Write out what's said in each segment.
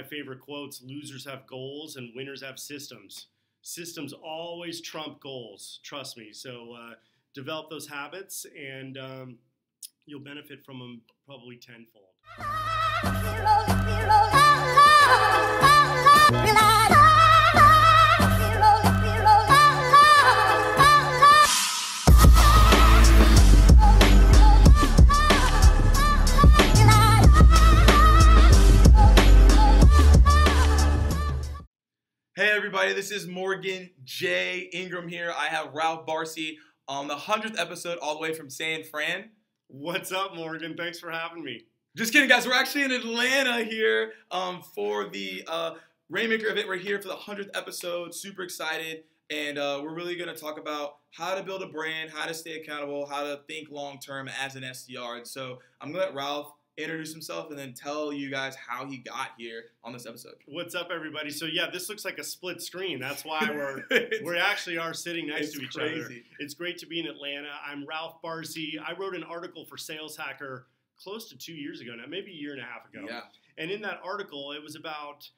my favorite quotes, losers have goals and winners have systems. Systems always trump goals, trust me. So develop those habits and you'll benefit from them probably tenfold. Hey everybody, this is Morgan J. Ingram here. I have Ralph Barsi on the 100th episode all the way from San Fran. What's up, Morgan? Thanks for having me. Just kidding, guys. We're actually in Atlanta here for the Rainmaker event. We're here for the 100th episode. Super excited. And we're really going to talk about how to build a brand, how to stay accountable, how to think long-term as an SDR. And so I'm going to let Ralph introduce himself and then tell you guys how he got here on this episode. What's up, everybody? So yeah, this looks like a split screen. That's why we actually are sitting next to each other. It's great to be in Atlanta. I'm Ralph Barsi. I wrote an article for Sales Hacker close to 2 years ago now, maybe a year and a half ago. Yeah. And in that article, it was about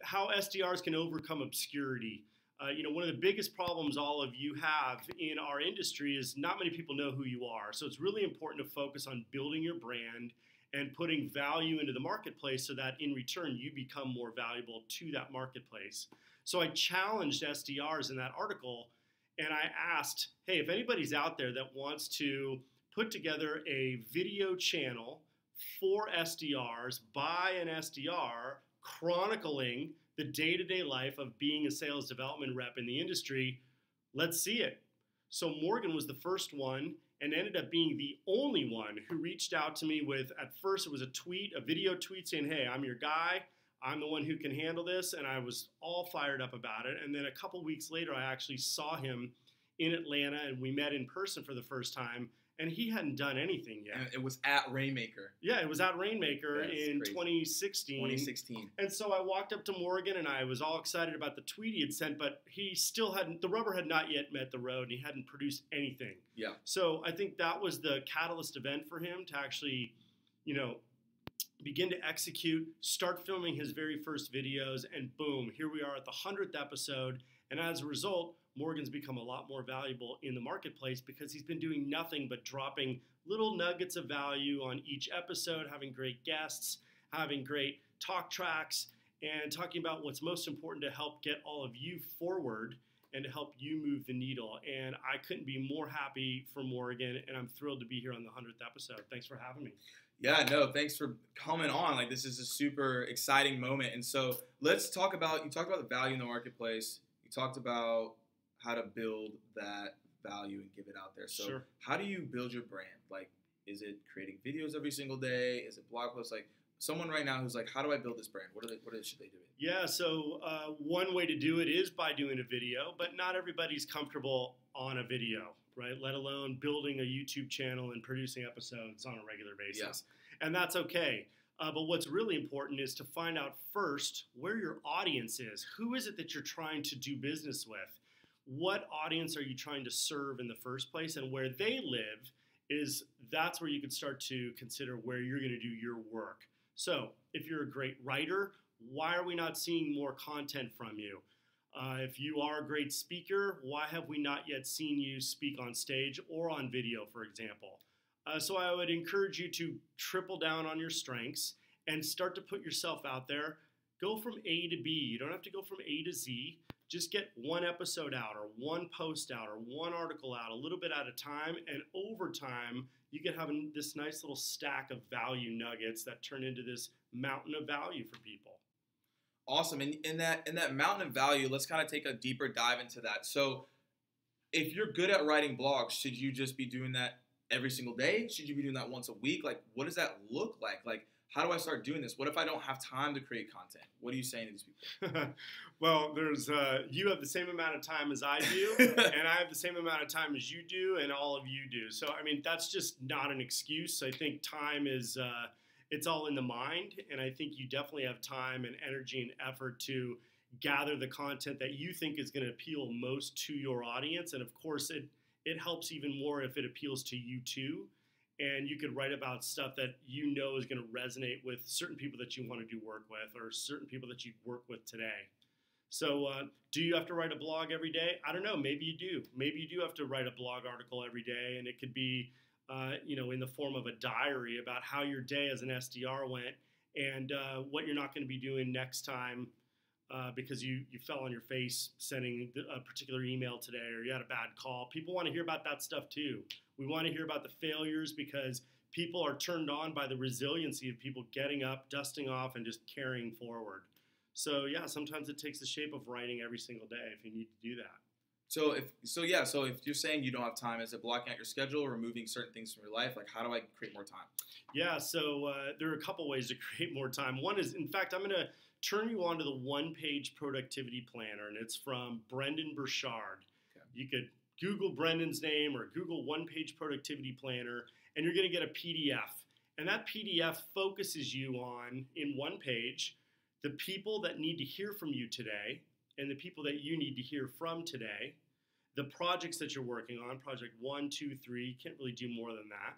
how SDRs can overcome obscurity. One of the biggest problems all of you have in our industry is not many people know who you are. So it's really important to focus on building your brand and putting value into the marketplace so that in return you become more valuable to that marketplace. So I challenged SDRs in that article and I asked, hey, if anybody's out there that wants to put together a video channel for SDRs by an SDR chronicling the day-to-day life of being a sales development rep in the industry, let's see it. So Morgan was the first one and ended up being the only one who reached out to me with, at first it was a video tweet saying, hey, I'm your guy. I'm the one who can handle this. And I was all fired up about it. And then a couple weeks later, I actually saw him in Atlanta and we met in person for the first time. And he hadn't done anything yet. And it was at Rainmaker. Yeah, it was at Rainmaker in crazy. 2016. 2016. And so I walked up to Morgan and I was all excited about the tweet he had sent, but he still hadn't, the rubber had not yet met the road and he hadn't produced anything. Yeah. So I think that was the catalyst event for him to actually, begin to execute, start filming his very first videos, and boom, here we are at the 100th episode. And as a result, Morgan's become a lot more valuable in the marketplace because he's been doing nothing but dropping little nuggets of value on each episode, having great guests, having great talk tracks, and talking about what's most important to help get all of you forward and to help you move the needle. And I couldn't be more happy for Morgan, and I'm thrilled to be here on the 100th episode. Thanks for having me. Yeah, no, thanks for coming on. Like, this is a super exciting moment. And so let's talk about, you talked about the value in the marketplace. You talked about how to build that value and give it out there. So Sure. How do you build your brand? Like, is it creating videos every single day? Is it blog posts? Like, someone right now who's like, how do I build this brand? What should they do? Yeah, so one way to do it is by doing a video, but not everybody's comfortable on a video, right? Let alone building a YouTube channel and producing episodes on a regular basis. Yeah. And that's okay. But what's really important is to find out first where your audience is. Who is it that you're trying to do business with? What audience are you trying to serve in the first place? And where they live that's where you can start to consider where you're going to do your work. So if you're a great writer, why are we not seeing more content from you? If you are a great speaker, why have we not yet seen you speak on stage or on video, for example? So I would encourage you to triple down on your strengths and start to put yourself out there. Go from A to B. You don't have to go from A to Z. Just get one episode out or one post out or one article out a little bit at a time. And over time, you can have this nice little stack of value nuggets that turn into this mountain of value for people. Awesome. And in that mountain of value, let's kind of take a deeper dive into that. So if you're good at writing blogs, should you just be doing that every single day? Should you be doing that once a week? Like, what does that look like? Like, how do I start doing this? What if I don't have time to create content? What are you saying to these people? Well, you have the same amount of time as I do, and I have the same amount of time as you do, and all of you do. So, I mean, that's just not an excuse. I think time is, it's all in the mind, and I think you definitely have time and energy and effort to gather the content that you think is going to appeal most to your audience. And of course, it helps even more if it appeals to you too. and you could write about stuff that you know is going to resonate with certain people that you want to do work with, or certain people that you work with today. So do you have to write a blog every day? I don't know. Maybe you do. Maybe you do have to write a blog article every day, and it could be in the form of a diary about how your day as an SDR went, and what you're not going to be doing next time because you fell on your face sending a particular email today, or you had a bad call. People want to hear about that stuff too. We want to hear about the failures because people are turned on by the resiliency of people getting up, dusting off, and just carrying forward. So yeah, sometimes it takes the shape of writing every single day if you need to do that. So if you're saying you don't have time, is it blocking out your schedule, removing certain things from your life? Like, how do I create more time? Yeah, so there are a couple ways to create more time. One is, in fact, I'm going to turn you on to the one-page productivity planner, and it's from Brendan Burchard. Okay. You could Google Brendan's name or Google one-page productivity planner, and you're going to get a PDF. And that PDF focuses you on, in one page, the people that need to hear from you today and the people that you need to hear from today, the projects that you're working on, project 1, 2, 3, you can't really do more than that,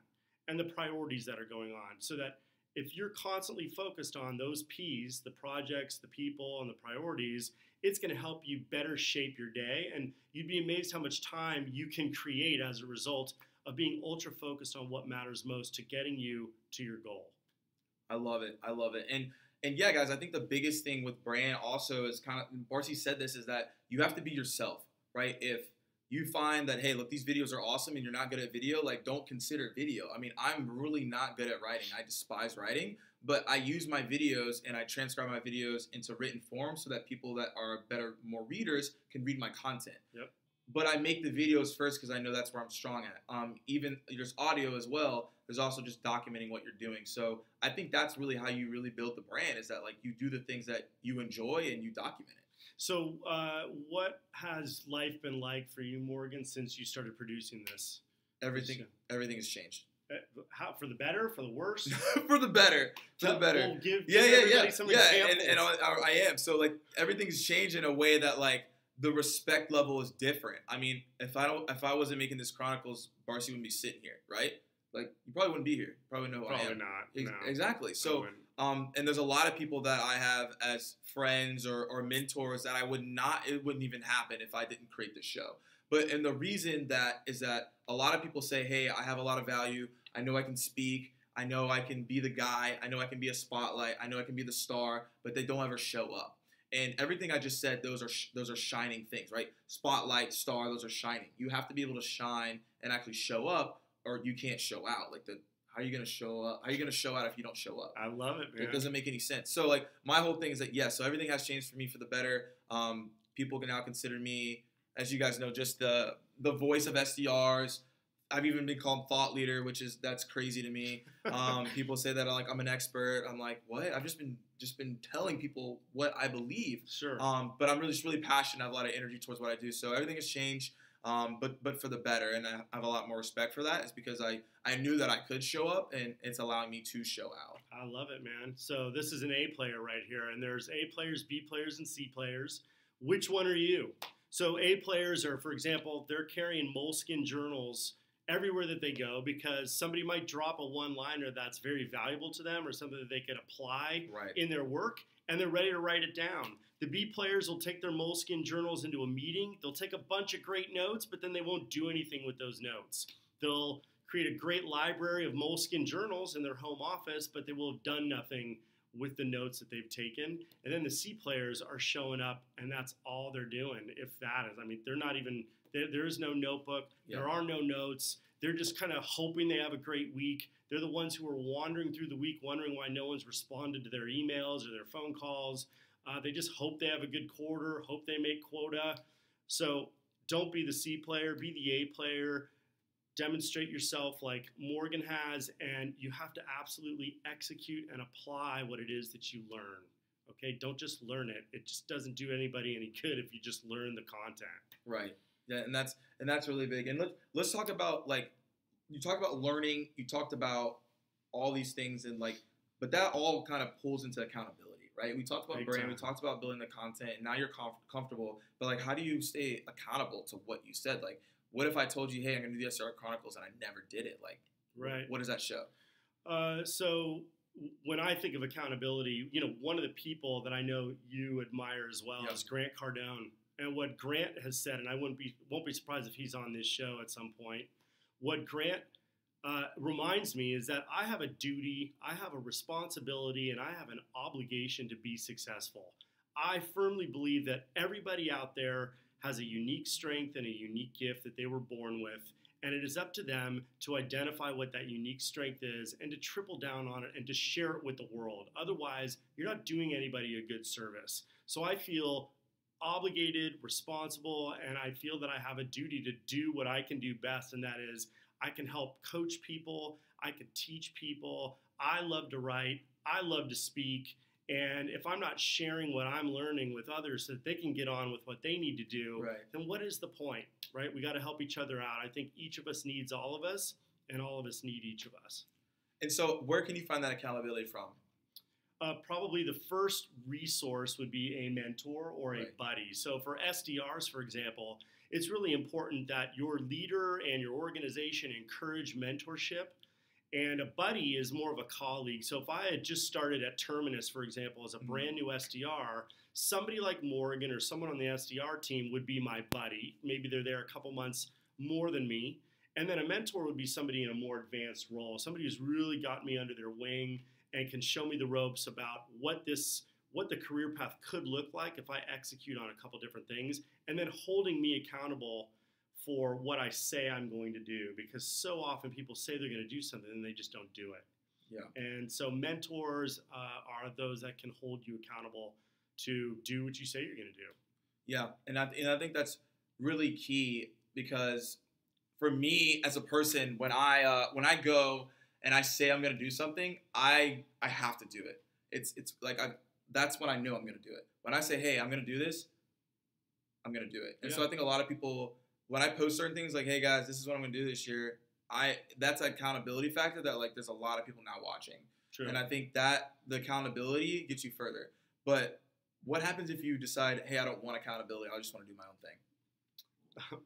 and the priorities that are going on. So that if you're constantly focused on those P's, the projects, the people, and the priorities, it's going to help you better shape your day, and you'd be amazed how much time you can create as a result of being ultra focused on what matters most to getting you to your goal. I love it. I love it. And yeah, guys, I think the biggest thing with brand also is kind of, Barsi said this, is that you have to be yourself, right? If you find that, hey, look, these videos are awesome and you're not good at video, like, don't consider video. I mean, I'm really not good at writing. I despise writing, but I use my videos and I transcribe my videos into written form so that people that are better, more readers can read my content. Yep. But I make the videos first because I know that's where I'm strong at. Even there's audio as well. There's also just documenting what you're doing. So I think that's really how you really build the brand, is that, like, you do the things that you enjoy and you document it. So what has life been like for you, Morgan, since you started producing this? Everything has changed. How, for the better, for the worse? For the better. For the better. Well, give everybody some examples. And I am. So, like, everything's changed in a way that, like, the respect level is different. I mean, if I wasn't making this Chronicles, Barsi wouldn't be sitting here, right? Like, you probably wouldn't be here. You probably know who I am. Probably not. No. Exactly. So, and there's a lot of people that I have as friends or mentors that it wouldn't even happen if I didn't create this show. And the reason that is that a lot of people say, hey, I have a lot of value. I know I can speak. I know I can be the guy. I know I can be a spotlight. I know I can be the star, but they don't ever show up. And everything I just said, those are shining things, right? Spotlight, star, those are shining. You have to be able to shine and actually show up, or you can't show out. Like, how are you going to show up? How are you going to show out if you don't show up? I love it, man. It doesn't make any sense. So, like, my whole thing is that, yes, so everything has changed for me for the better. People can now consider me, as you guys know, just the voice of SDRs. I've even been called thought leader, that's crazy to me. People say that I'm an expert. I'm like, what? I've just been telling people what I believe. Sure. But I'm just really passionate. I have a lot of energy towards what I do. So everything has changed, but for the better. And I have a lot more respect for that. It's because I knew that I could show up, and it's allowing me to show out. I love it, man. So this is an A player right here, and there's A players, B players, and C players. Which one are you? So A players are, for example, they're carrying moleskin journals everywhere that they go because somebody might drop a one-liner that's very valuable to them or something that they could apply in their work, and they're ready to write it down. The B players will take their moleskin journals into a meeting. They'll take a bunch of great notes, but then they won't do anything with those notes. They'll create a great library of moleskin journals in their home office, but they will have done nothing with the notes that they've taken. And then the C players are showing up, and that's all they're doing, if that is. I mean, they're not even... There is no notebook. Yeah. There are no notes. They're just kind of hoping they have a great week. They're the ones who are wandering through the week, wondering why no one's responded to their emails or their phone calls. They just hope they have a good quarter, hope they make quota. So don't be the C player, be the A player. Demonstrate yourself like Morgan has, and you have to absolutely execute and apply what it is that you learn. Okay, don't just learn it. It just doesn't do anybody any good if you just learn the content. Right. Yeah, and that's really big. And let's talk about, like, you talked about learning, you talked about all these things, and but that all kind of pulls into accountability, right? We talked about brand, we talked about building the content, and now you're comfortable. But how do you stay accountable to what you said? Like, what if I told you, hey, I'm gonna do the SDR Chronicles, and I never did it? Like, Right. What does that show? So when I think of accountability, one of the people that I know you admire as well is Grant Cardone. And what Grant has said, and I won't be surprised if he's on this show at some point. What Grant reminds me is that I have a duty, I have a responsibility, and I have an obligation to be successful. I firmly believe that everybody out there has a unique strength and a unique gift that they were born with. And it is up to them to identify what that unique strength is and to triple down on it and to share it with the world. Otherwise, you're not doing anybody a good service. So I feel obligated, responsible, and I feel that I have a duty to do what I can do best, and that is I can help coach people, I can teach people, I love to write, I love to speak, and if I'm not sharing what I'm learning with others so that they can get on with what they need to do, then what is the point, right? We got to help each other out. I think each of us needs all of us, and all of us need each of us. And so where can you find that accountability from? Probably the first resource would be a mentor or a buddy. So for SDRs, for example, it's really important that your leader and your organization encourage mentorship. And a buddy is more of a colleague. So if I had just started at Terminus, for example, as a brand new SDR, somebody like Morgan or someone on the SDR team would be my buddy. Maybe they're there a couple months more than me. And then a mentor would be somebody in a more advanced role, somebody who's really got me under their wing and can show me the ropes about what the career path could look like if I execute on a couple different things, and then holding me accountable for what I say I'm going to do, because so often people say they're going to do something and they just don't do it. Yeah. And so mentors are those that can hold you accountable to do what you say you're going to do. Yeah, and I think that's really key, because for me as a person, when I go and I say I'm going to do something, I have to do it. It's like that's when I know I'm going to do it. When I say, hey, I'm going to do this, I'm going to do it. And so I think a lot of people, when I post certain things like, hey guys, this is what I'm going to do this year, that's an accountability factor that like there's a lot of people now watching. True. And I think that the accountability gets you further. But what happens if you decide, hey, I don't want accountability, I just want to do my own thing?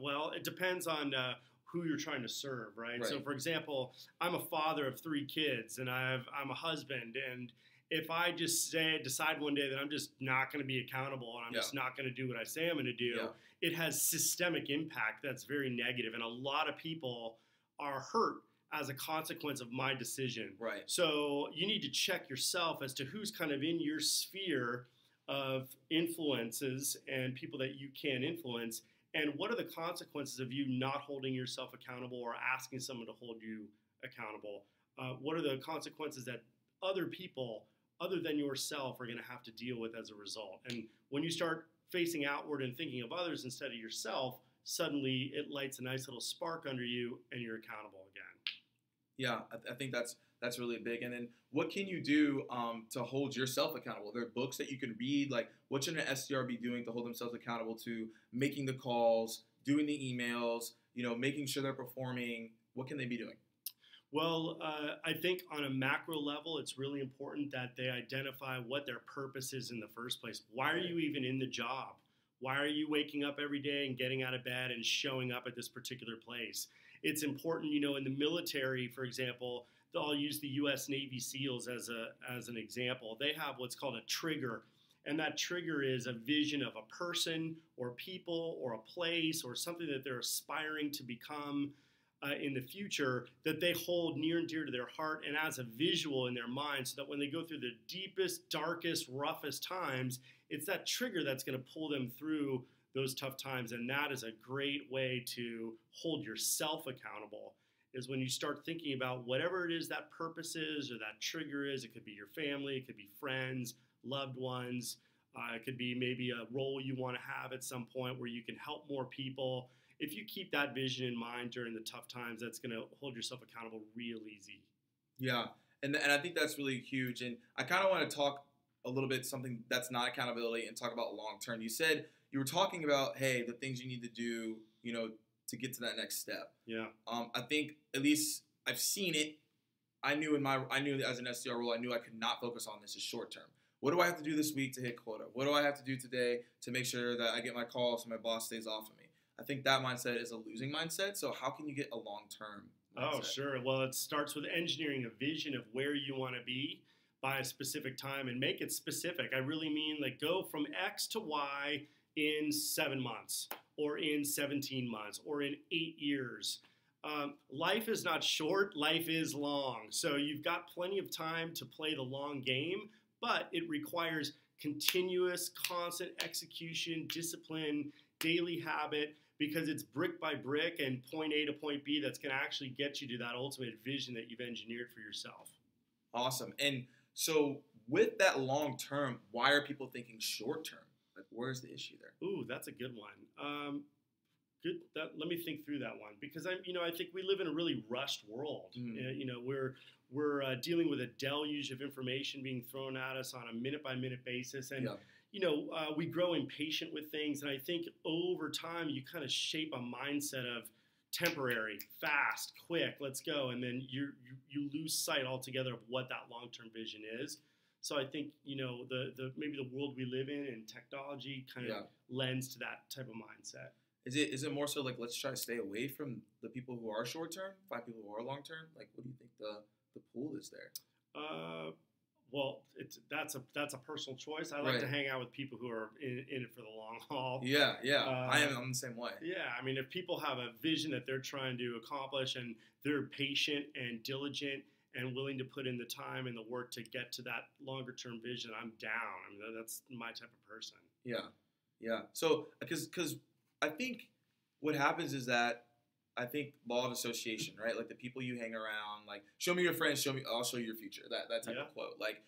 Well, it depends on who you're trying to serve, right? So, for example, I'm a father of 3 kids, and I'm a husband, and if I just decide one day that I'm just not going to be accountable and I'm just not going to do what I say I'm going to do, it has systemic impact that's very negative, and a lot of people are hurt as a consequence of my decision. Right. So you need to check yourself as to who's kind of in your sphere of influences and people that you can influence, and what are the consequences of you not holding yourself accountable or asking someone to hold you accountable? What are the consequences that other people, other than yourself, are going to have to deal with as a result? And when you start facing outward and thinking of others instead of yourself, suddenly it lights a nice little spark under you and you're accountable again. Yeah, I think that's really big. And then what can you do to hold yourself accountable? There are books that you can read. Like, what should an SDR be doing to hold themselves accountable to making the calls, doing the emails, making sure they're performing? What can they be doing? Well, I think on a macro level, it's really important that they identify what their purpose is in the first place. Why are you even in the job? Why are you waking up every day and getting out of bed and showing up at this particular place? It's important, in the military, for example, I'll use the U.S. Navy SEALs as an example. They have what's called a trigger, and that trigger is a vision of a person or people or a place or something that they're aspiring to become in the future that they hold near and dear to their heart and as a visual in their mind, so that when they go through the deepest, darkest, roughest times, it's that trigger that's going to pull them through those tough times. And that is a great way to hold yourself accountable, is when you start thinking about whatever it is that purpose is or that trigger is. It could be your family, it could be friends, loved ones, it could be maybe a role you want to have at some point where you can help more people. If you keep that vision in mind during the tough times, that's going to hold yourself accountable real easy. Yeah, and I think that's really huge. And I kind of want to talk a little bit something that's not accountability and talk about long term. You said you were talking about, hey, the things you need to do, to get to that next step. Yeah. I think at least I've seen it. I knew as an SDR role, I knew I could not focus on this as short term. What do I have to do this week to hit quota? What do I have to do today to make sure that I get my calls so my boss stays off of me? I think that mindset is a losing mindset. So how can you get a long-term mindset? Oh, sure. Well, it starts with engineering a vision of where you want to be by a specific time and make it specific. I really mean like go from X to Y in 7 months or in 17 months or in 8 years. Life is not short, life is long. So you've got plenty of time to play the long game, but it requires continuous, constant execution, discipline, daily habit, because it's brick by brick and point A to point B that's going to actually get you to that ultimate vision that you've engineered for yourself. Awesome. And so with that long term, why are people thinking short term? Like, where's the issue there? Ooh, that's a good one. Let me think through that one, because I think we live in a really rushed world. We're dealing with a deluge of information being thrown at us on a minute by minute basis, and we grow impatient with things. And I think over time you kind of shape a mindset of temporary, fast, quick, let's go, and then you lose sight altogether of what that long-term vision is. So I think maybe the world we live in and technology kind of lends to that type of mindset. Is it more so like, let's try to stay away from the people who are short term, find people who are long term? Like, what do you think the pool is there? Well, that's a personal choice. I like to hang out with people who are in it for the long haul. Yeah. I'm the same way. Yeah, I mean, if people have a vision that they're trying to accomplish and they're patient and diligent and willing to put in the time and the work to get to that longer term vision, I'm down. I mean, that's my type of person. Yeah. So, because I think what happens is that I think law of association, right? Like the people you hang around, like show me your friends, I'll show you your future. That type of quote. Like,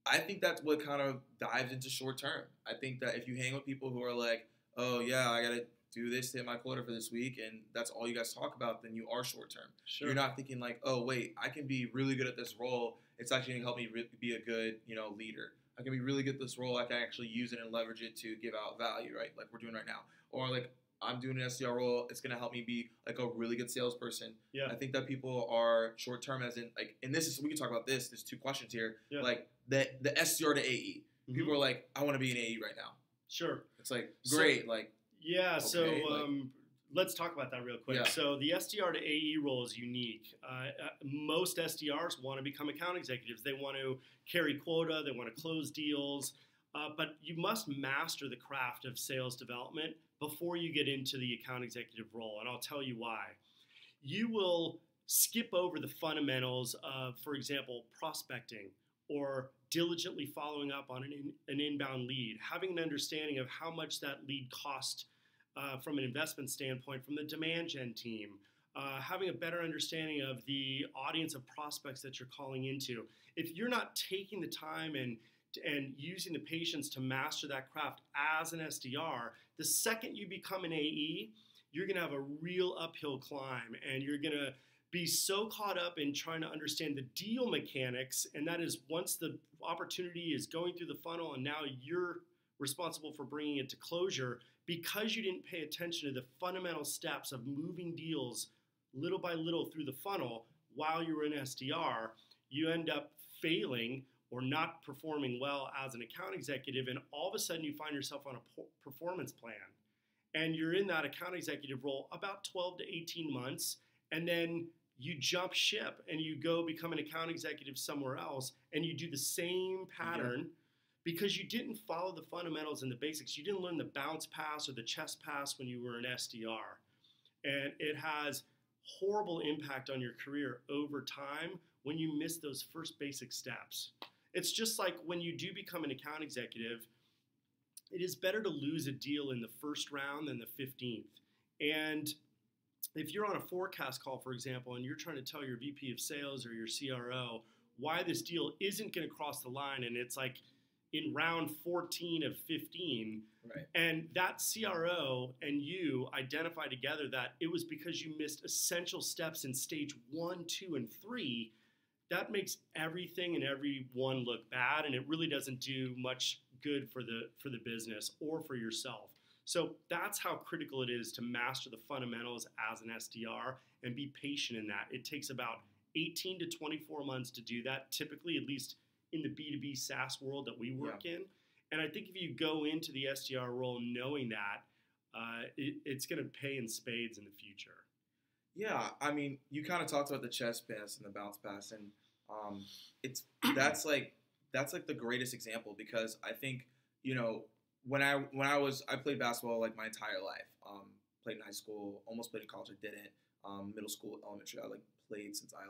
I think that's what kind of dives into short term. I think that if you hang with people who are like, oh yeah, I gotta do this to hit my quota for this week, and that's all you guys talk about, then you are short term. Sure. You're not thinking like, oh wait, I can be really good at this role. It's actually gonna help me be a good, leader. I can be really good at this role. I can actually use it and leverage it to give out value, right? Like we're doing right now. Or like I'm doing an SDR role. It's gonna help me be like a really good salesperson. Yeah. I think that people are short term, as in like, and this is, we can talk about this. There's 2 questions here. Yeah. Like the SDR to AE. Mm-hmm. People are like, I want to be an AE right now. Sure. It's like great. Let's talk about that real quick. Yeah. So the SDR to AE role is unique. Most SDRs want to become account executives. They want to carry quota. They want to close deals. But you must master the craft of sales development before you get into the account executive role. And I'll tell you why. You will skip over the fundamentals of, for example, prospecting or diligently following up on an inbound lead, having an understanding of how much that lead cost from an investment standpoint from the demand gen team, having a better understanding of the audience of prospects that you're calling into. If you're not taking the time and using the patience to master that craft as an SDR, the second you become an AE, you're going to have a real uphill climb, and you're going to be so caught up in trying to understand the deal mechanics, and that is once the opportunity is going through the funnel and now you're responsible for bringing it to closure, because you didn't pay attention to the fundamental steps of moving deals little by little through the funnel while you were in SDR, you end up failing or not performing well as an account executive, and all of a sudden you find yourself on a performance plan. And you're in that account executive role about 12 to 18 months, and then you jump ship and you go become an account executive somewhere else, and you do the same pattern because you didn't follow the fundamentals and the basics. You didn't learn the bounce pass or the chest pass when you were an SDR. And it has horrible impact on your career over time when you miss those first basic steps. It's just like when you do become an account executive, it is better to lose a deal in the first round than the 15th. And if you're on a forecast call, for example, and you're trying to tell your VP of sales or your CRO why this deal isn't going to cross the line, and it's like in round 14 of 15, right, and that CRO and you identify together that it was because you missed essential steps in stage 1, 2, and 3, that makes everything and everyone look bad, and it really doesn't do much good for the business or for yourself. So that's how critical it is to master the fundamentals as an SDR and be patient in that. It takes about 18 to 24 months to do that, typically, at least in the B2B SaaS world that we work in. And I think if you go into the SDR role knowing that, it's going to pay in spades in the future. Yeah, I mean, you kind of talked about the chest pass and the bounce pass, and it's that's like the greatest example because I think when I played basketball like my entire life. Played in high school, almost played in college. I didn't. Middle school, elementary, I like played since I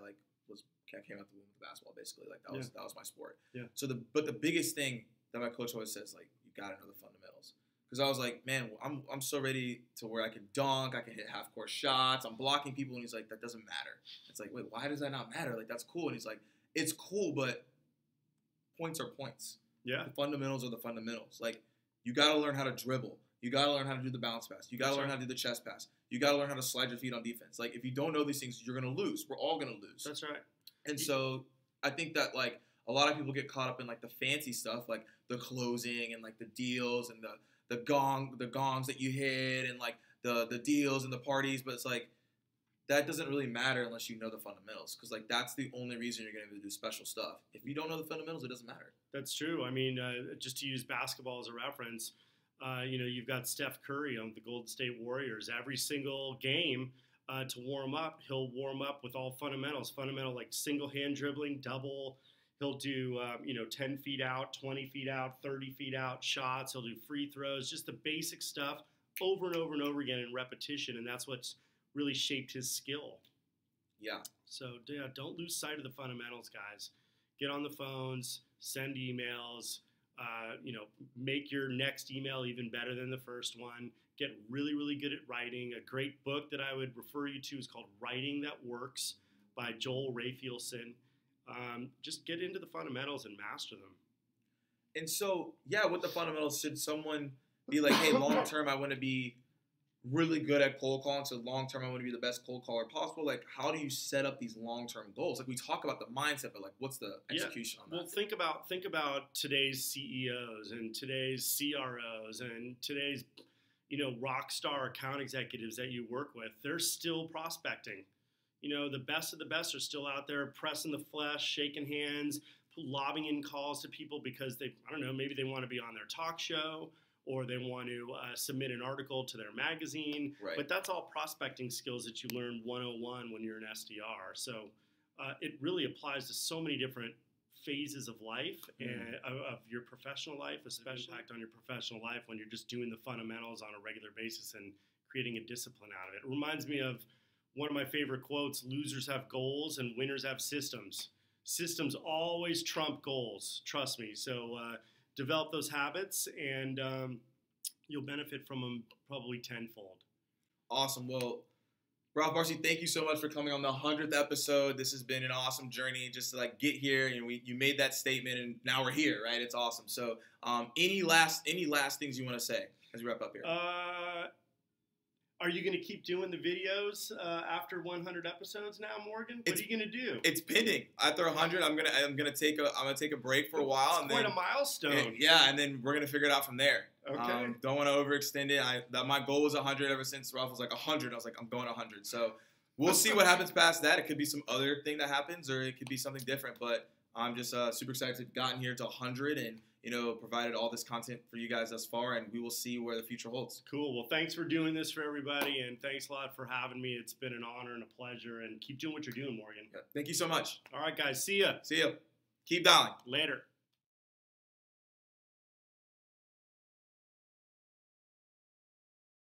came out the womb with basketball basically. Like that was my sport. Yeah. So the biggest thing that my coach always says like you gotta know the fundamentals. Because I was like, man, I'm so ready to where I can dunk, I can hit half court shots, I'm blocking people, and he's like, that doesn't matter. It's like, wait, why does that not matter? Like that's cool, and he's like, it's cool, but points are points. Yeah. The fundamentals are the fundamentals. Like you gotta learn how to dribble. You gotta learn how to do the bounce pass. You gotta learn how to do the chest pass. You gotta learn how to slide your feet on defense. Like if you don't know these things, you're gonna lose. We're all gonna lose. That's right. And so I think that like a lot of people get caught up in like the fancy stuff, like the closing and like the deals and the gongs that you hit and like the deals and the parties, but it's like that doesn't really matter unless you know the fundamentals, because like that's the only reason you're going to be able to do special stuff. If you don't know the fundamentals, it doesn't matter. That's true. I mean, just to use basketball as a reference, you've got Steph Curry on the Golden State Warriors. Every single game to warm up, he'll warm up with all fundamentals. Fundamental like single hand dribbling, double. He'll do 10 feet out, 20 feet out, 30 feet out shots. He'll do free throws, just the basic stuff over and over and over again in repetition, and that's what's really shaped his skill. Yeah. So yeah, don't lose sight of the fundamentals, guys. Get on the phones, send emails, make your next email even better than the first one. Get really, really good at writing. A great book that I would refer you to is called Writing That Works by Joel Rafielson. Just get into the fundamentals and master them. And so, yeah, with the fundamentals, should someone be like, hey, long term, I want to be really good at cold calling, so long term, I want to be the best cold caller possible? Like, how do you set up these long term goals? Like, we talk about the mindset, but like, what's the execution on that? Well, think about today's CEOs and today's CROs and today's rock star account executives that you work with. They're still prospecting. The best of the best are still out there pressing the flesh, shaking hands, lobbing in calls to people because maybe they want to be on their talk show or they want to submit an article to their magazine. Right. But that's all prospecting skills that you learn 101 when you're an SDR. So it really applies to so many different phases of life and of your professional life, especially impact on your professional life when you're just doing the fundamentals on a regular basis and creating a discipline out of it. It reminds me of one of my favorite quotes: losers have goals and winners have systems. Systems always trump goals, trust me. So develop those habits and you'll benefit from them probably tenfold. Awesome. Well, Ralph Barsi, thank you so much for coming on the 100th episode. This has been an awesome journey just to like get here, and you made that statement, and now we're here, right? It's awesome. So, any last things you want to say as we wrap up here? Are you going to keep doing the videos after 100 episodes now, Morgan? What are you going to do? It's pending. After 100, I'm gonna take a break for a while. It's quite a milestone. And then we're gonna figure it out from there. Okay. Don't want to overextend it. My goal was 100 ever since Ralph was like 100. I was like, I'm going 100. So we'll see what happens past that. It could be some other thing that happens, or it could be something different. But I'm just super excited to have gotten here to 100 and provided all this content for you guys thus far, and we will see where the future holds. Cool. Well, thanks for doing this for everybody, and thanks a lot for having me. It's been an honor and a pleasure, and keep doing what you're doing, Morgan. Yeah. Thank you so much. All right, guys. See ya. See ya. Keep dialing. Later.